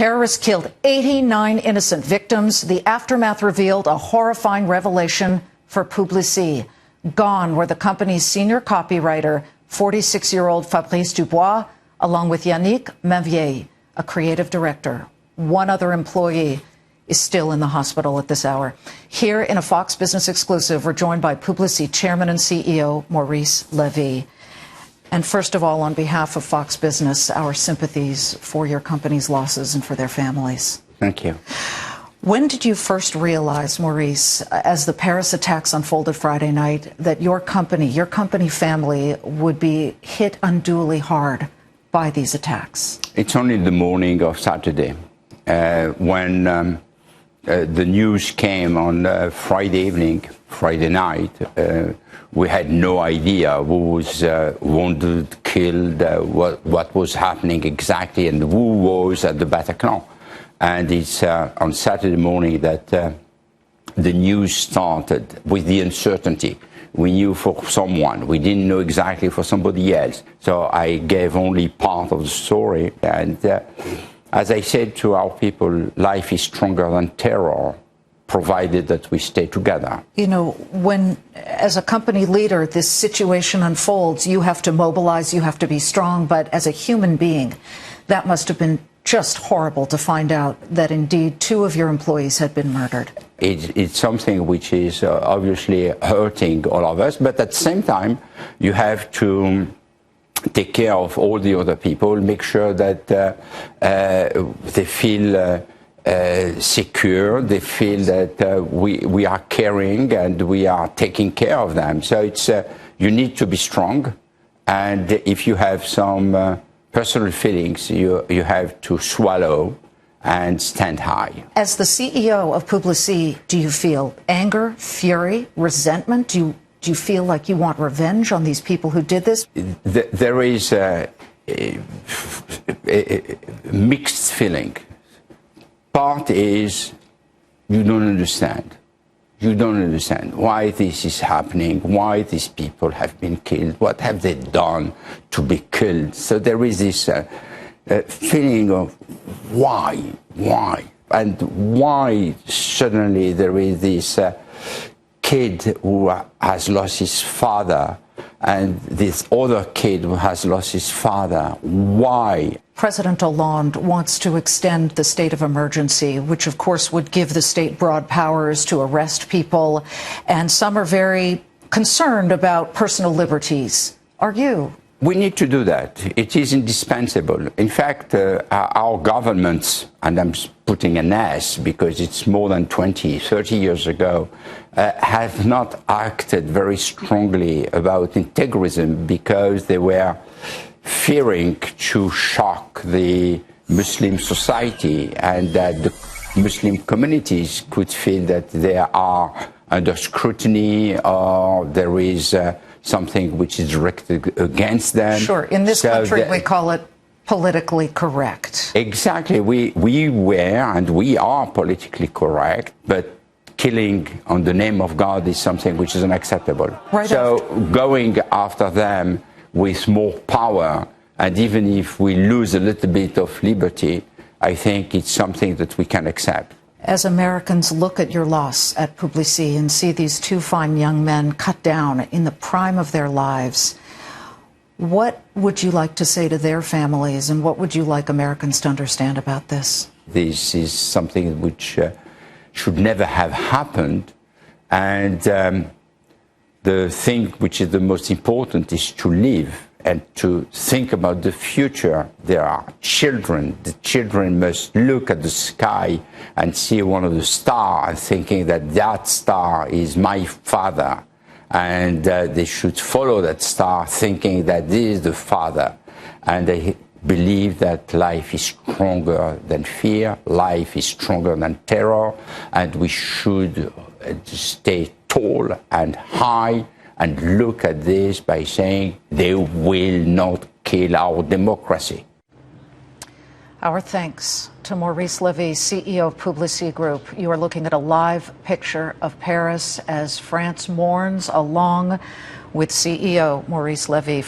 Terrorists killed 89 innocent victims. The aftermath revealed a horrifying revelation for Publicis. Gone were the company's senior copywriter, 46-year-old Fabrice Dubois, along with Yannick Mavier, a creative director. One other employee is still in the hospital at this hour. Here in a Fox Business exclusive, we're joined by Publicis Chairman and CEO Maurice Levy. And first of all, on behalf of Fox Business, our sympathies for your company's losses and for their families. Thank you. When did you first realize, Maurice, as the Paris attacks unfolded Friday night, that your company family would be hit unduly hard by these attacks? It's only the morning of Saturday when the news came on Friday night. We had no idea who was wounded, killed, what was happening exactly, and who was at the Bataclan. And it's on Saturday morning that the news started with the uncertainty. We knew for someone, we didn't know exactly for somebody else. So I gave only part of the story. And as I said to our people, life is stronger than terror, provided that we stay together. You know, when, as a company leader, this situation unfolds, you have to mobilize, you have to be strong, but as a human being, that must have been just horrible to find out that indeed 2 of your employees had been murdered. It's something which is obviously hurting all of us, but at the same time, you have to take care of all the other people, make sure that they feel secure, they feel that we are caring and we are taking care of them. So it's you need to be strong, and if you have some personal feelings, you have to swallow and stand high. As the CEO of Publicis, do you feel anger, fury, resentment? Do you feel like you want revenge on these people who did this? There is a mixed feeling. Part is you don't understand. You don't understand why this is happening, why these people have been killed, what have they done to be killed. So there is this feeling of why, and why suddenly there is this kid who has lost his father and this other kid who has lost his father. Why? President Hollande wants to extend the state of emergency, which of course would give the state broad powers to arrest people. And some are very concerned about personal liberties. Are you? We need to do that. It is indispensable. In fact, our governments, and I'm putting an S because it's more than 20, 30 years ago, have not acted very strongly about integrism because they were fearing to shock the Muslim society and that the Muslim communities could feel that they are under scrutiny or there is something which is directed against them. Sure. In this country, we call it politically correct. Exactly. We were and we are politically correct, but killing on the name of God is something which is unacceptable. Right. So going after them with more power, and even if we lose a little bit of liberty, I think it's something that we can accept. As Americans look at your loss at Publicis and see these 2 fine young men cut down in the prime of their lives, what would you like to say to their families, and what would you like Americans to understand about this? This is something which should never have happened, and the thing which is the most important is to live and to think about the future. There are children. The children must look at the sky and see one of the stars and thinking that that star is my father. And they should follow that star thinking that this is the father. And they believe that life is stronger than fear, life is stronger than terror, and we should stay tall and high and look at this by saying they will not kill our democracy. Our thanks to Maurice Levy, CEO of Publicis Groupe. You are looking at a live picture of Paris as France mourns, along with CEO Maurice Levy.